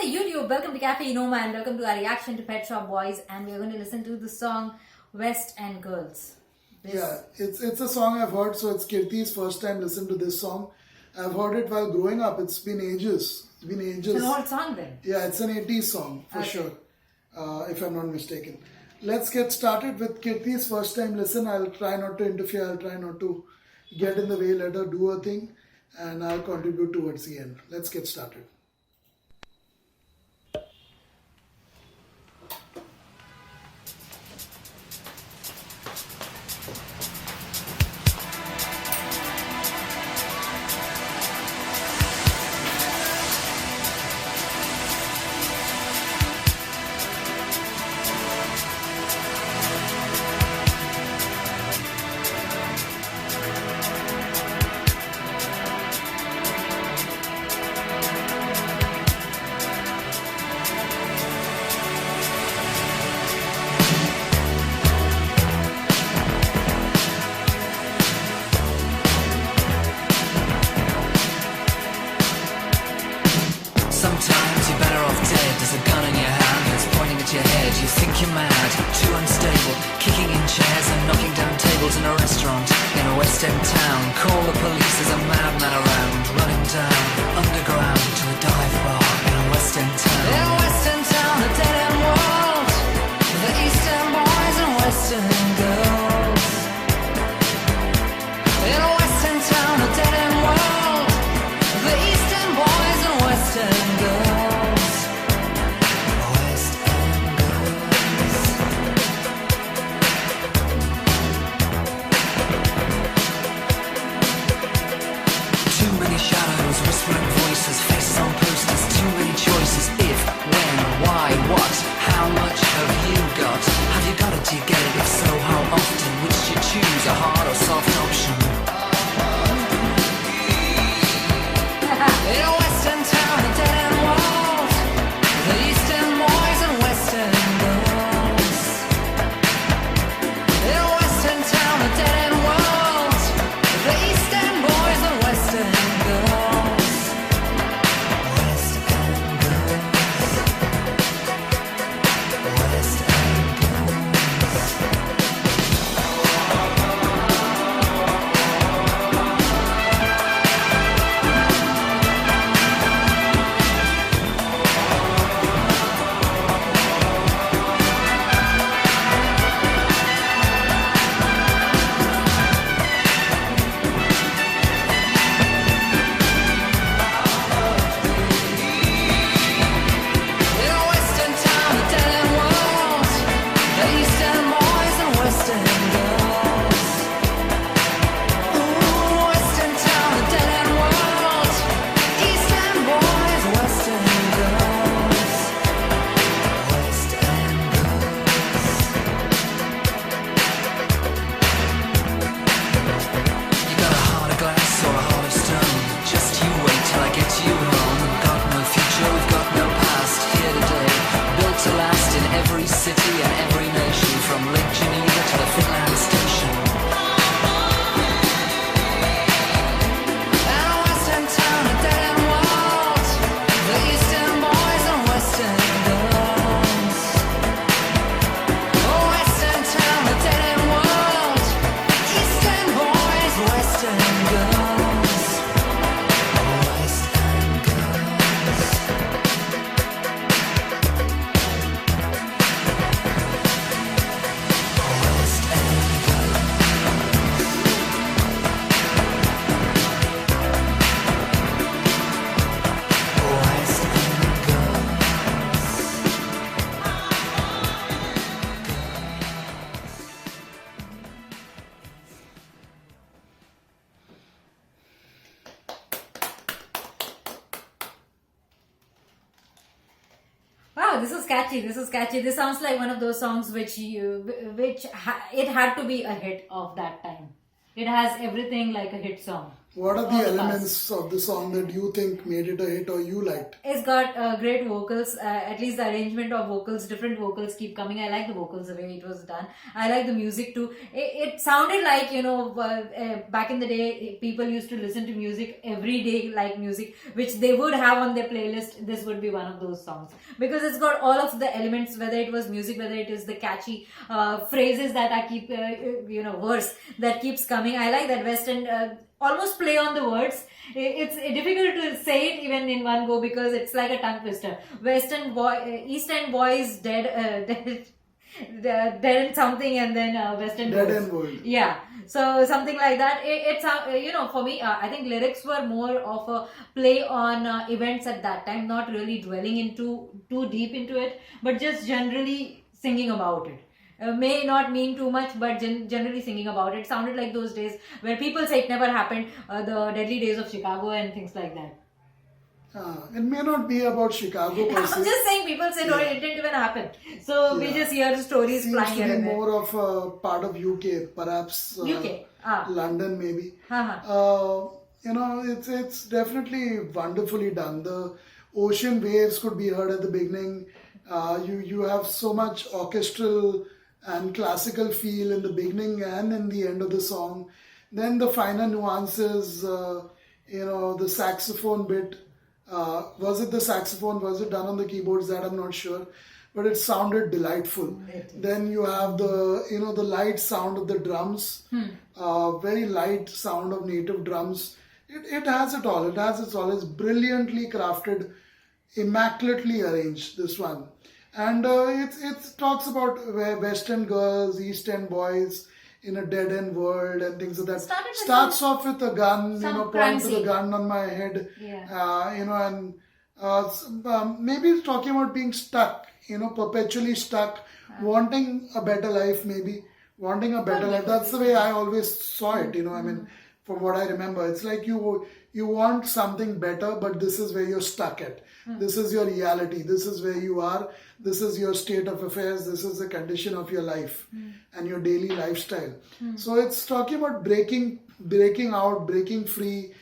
Hey YouTube, welcome to Cafe Enoma and welcome to our reaction to Pet Shop Boys, and we are going to listen to the song West End Girls. Yeah, it's a song I've heard, so it's Kirti's first time listening to this song. I've heard it while growing up. It's been ages. It's an old song then. Yeah, it's an 80s song for sure, if I'm not mistaken. Let's get started with Kirti's first time listen. I'll try not to interfere. I'll try not to get in the way. Let her do her thing, and I'll contribute towards the end. Let's get started. Sometimes you're better off dead. There's a gun in your hand that's pointing at your head. You think you're mad, too unstable, kicking in chairs and knocking down tables in a restaurant in a West End town. Call the police, there's a madman around, running down underground to a dive bar in a West End town. In a West End town, a dead end world, the East End boys and West End girls. In a West End town, a dead end world, the East End boys and West End girls. West End girls. Too many shadows, whispering voices, faces on posters, too many choices. If, when, why, what, how much have you got? Have you got it, do you get it? If so, how often? Which do you choose, a hard or soft option? In a West End town, a dead end world, the East End boys and West End girls. In a West End town, a dead end world, the East End boys and West End girls. West End girls. West End In a West End town, a dead end world, the East End boys and West End girls. Ooh, West End town, a dead end world, East End boys, West End girls. West End girls. You got a heart of glass or a heart of stone. Just you wait till I get you home. Got no future, we've got no past. Here today, built to last in every city and every nation, from Lake Geneva to the Finland station. And a West End town, a dead end world, the East End boys and West End girls. Oh, West End town, a dead end world, East End boys, West End girls. West End girls. West End girls. West End girls. Wow, this is catchy. This is catchy. This sounds like one of those songs which it had to be a hit of that time. It has everything like a hit song. What are all the of us. elements of the song that you think made it a hit or you liked? It's got great vocals, at least the arrangement of vocals, different vocals keep coming. I like the vocals, the way it was done. I like the music too. It sounded like, back in the day, people used to listen to music every day, like music, which they would have on their playlist. This would be one of those songs. Because it's got all of the elements, whether it was music, whether it is the catchy phrases that I keep, verse that keeps coming. I like that Western almost play on the words. It's difficult to say it even in one go because it's like a tongue twister. East End boys dead, dead in something, and then Western Dead girls. End World. Yeah. So something like that. It's for me, I think lyrics were more of a play on events at that time, not really dwelling into too deep into it, but just generally singing about it. May not mean too much, but generally singing about it. Sounded like those days where people say it never happened, the deadly days of Chicago and things like that. It may not be about Chicago per I'm se. just saying, people say no, it didn't even happen. So we just hear the stories Seems flying to here be and there. more of a part of UK, perhaps UK. London maybe. Uh-huh. It's definitely wonderfully done. The ocean waves could be heard at the beginning. You have so much orchestral and classical feel in the beginning and in the end of the song. Then the finer nuances, the saxophone bit. Was it the saxophone? Was it done on the keyboards? That I'm not sure, but it sounded delightful. Then you have the light sound of the drums, very light sound of native drums. It has it all. It has it all. It's brilliantly crafted, immaculately arranged. This one, and it talks about Western girls, East End boys in a dead end world and things like that. Starts off with a gun, point to the gun on my head, maybe it's talking about being stuck, perpetually stuck, wanting a better life, maybe wanting a better life. That's the way I always saw it. From what I remember, it's like you want something better, but this is where you're stuck at. This is your reality. This is where you are. This is your state of affairs. This is the condition of your life and your daily lifestyle. So it's talking about breaking out, breaking free,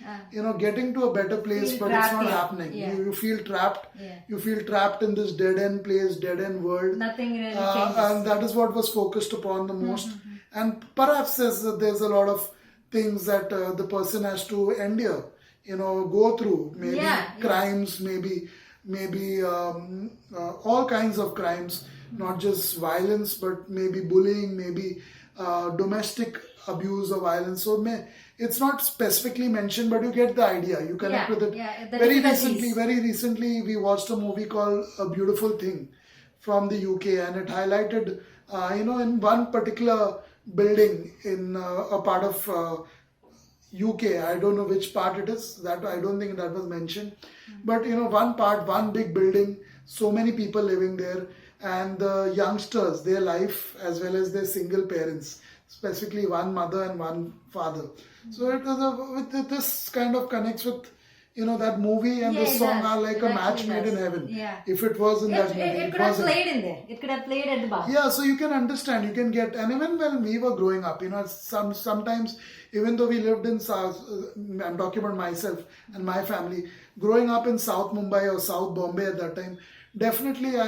getting to a better place, but it's not happening. Yeah. You feel trapped. Yeah. You feel trapped in this dead end place, dead end world. Nothing really changes. And that is what was focused upon the most. And perhaps there's a lot of things that the person has to endure, go through. Maybe crimes, maybe all kinds of crimes, not just violence, but maybe bullying, maybe domestic abuse or violence. So it's not specifically mentioned, but you get the idea. You connect with it. Yeah, Very recently, we watched a movie called A Beautiful Thing from the UK, and it highlighted, in one particular building in a part of UK. I don't know which part it is. That I don't think that was mentioned. But one big building, so many people living there, and the youngsters, their life as well as their single parents, specifically one mother and one father. So it was this kind of connects with that movie and the song are like a match made in heaven. Yeah. If it was in that movie, it could have played in there. It could have played at the bar. Yeah, so you can understand, you can get, and even when we were growing up, sometimes even though we lived in South, I'm talking about myself and my family, growing up in South Mumbai or South Bombay at that time, definitely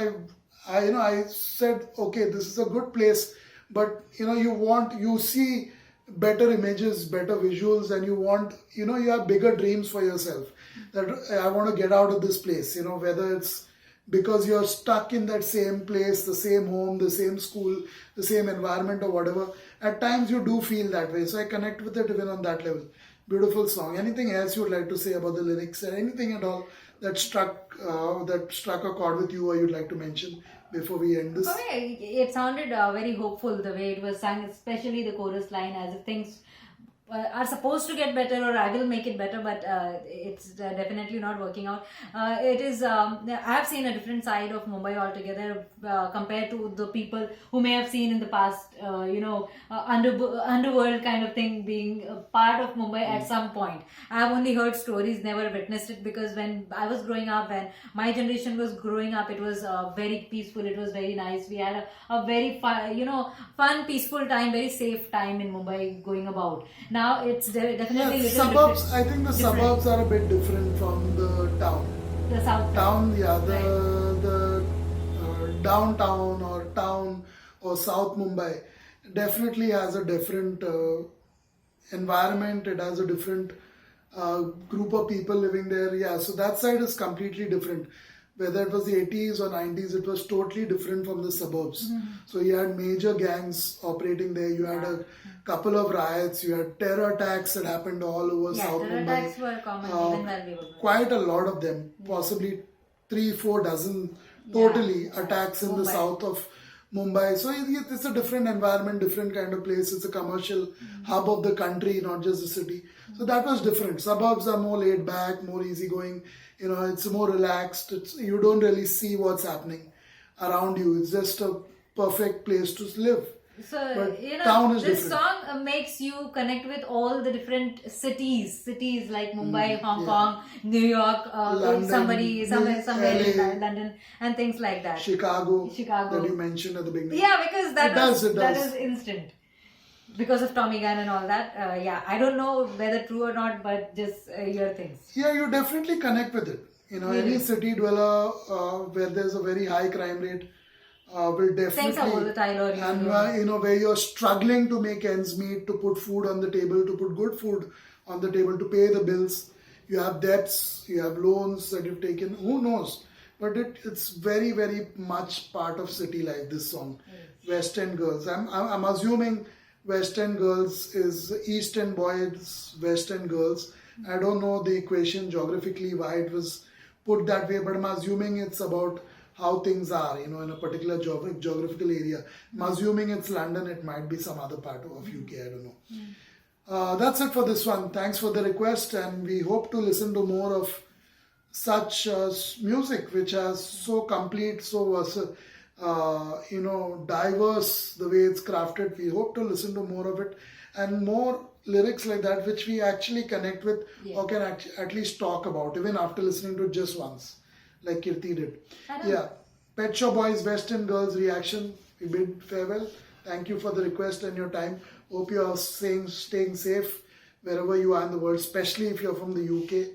I said, okay, this is a good place, but you see better images, better visuals, and you have bigger dreams for yourself. That I want to get out of this place, whether it's because you're stuck in that same place, the same home, the same school, the same environment or whatever. At times you do feel that way. So I connect with it even on that level. Beautiful song. Anything else you would like to say about the lyrics or anything at all that struck a chord with you or you'd like to mention before we end this? For me, it sounded very hopeful the way it was sung, especially the chorus line, as if things are supposed to get better, or I will make it better, but it's definitely not working out. It is. I have seen a different side of Mumbai altogether compared to the people who may have seen in the past. Underworld kind of thing being a part of Mumbai at some point. I have only heard stories, never witnessed it, because when I was growing up, when my generation was growing up, it was very peaceful. It was very nice. We had a very fun, peaceful time, very safe time in Mumbai going about. Now it's definitely little suburbs. different. I think the different. suburbs are a bit different from the town. The south. Town, yeah, Right. the downtown or town or South Mumbai definitely has a different environment. It has a different group of people living there. Yeah, so that side is completely different. Whether it was the 80s or 90s, it was totally different from the suburbs. So you had major gangs operating there. You had a couple of riots. You had terror attacks that happened all over Yeah, South terror Mumbai. attacks were common even while we were growing. Quite a lot of them, possibly 3-4 dozen totally attacks in the Mumbai. south of Mumbai. So it's a different environment, different kind of place. It's a commercial hub of the country, not just the city. So that was different. Suburbs are more laid back, more easygoing. You know, it's more relaxed. You don't really see what's happening around you. It's just a perfect place to live. So, But you know, town is this different. song makes you connect with all the different cities like Mumbai, Hong Kong, New York, London, somewhere in LA. London, and things like that. Chicago, Chicago. that you mentioned at the beginning. Yeah, because It does. that is instant. Because of Tommy Gunn and all that. Yeah, I don't know whether true or not, but just hear things. Yeah, you definitely connect with it. You know, any city dweller where there's a very high crime rate will definitely. Things are volatile or and you know, where you're struggling to make ends meet, to put food on the table, to put good food on the table, to pay the bills. You have debts, you have loans that you've taken. Who knows? But it's very, very much part of city life. This song, West End Girls. I'm assuming West End Girls is East End boys, West End girls. I don't know the equation geographically why it was put that way, but I'm assuming it's about how things are, you know, in a particular geographical area. I'm assuming it's London. It might be some other part of UK. I don't know. That's it for this one. Thanks for the request, and we hope to listen to more of such music, which has so complete, so you know, diverse the way it's crafted. We hope to listen to more of it and more lyrics like that, which we actually connect with or can at least talk about, even after listening to it just once, like Kirti did. Yeah. Pet Shop Boys, West End Girls reaction. We bid farewell. Thank you for the request and your time. Hope you are staying safe wherever you are in the world, especially if you're from the UK.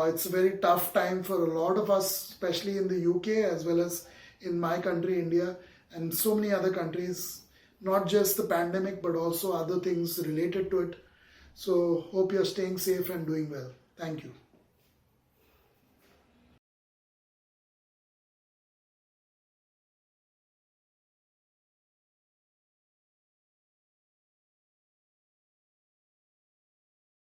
It's a very tough time for a lot of us, especially in the UK as well as in my country, India, and so many other countries. Not just the pandemic, but also other things related to it. So, hope you're staying safe and doing well. Thank you.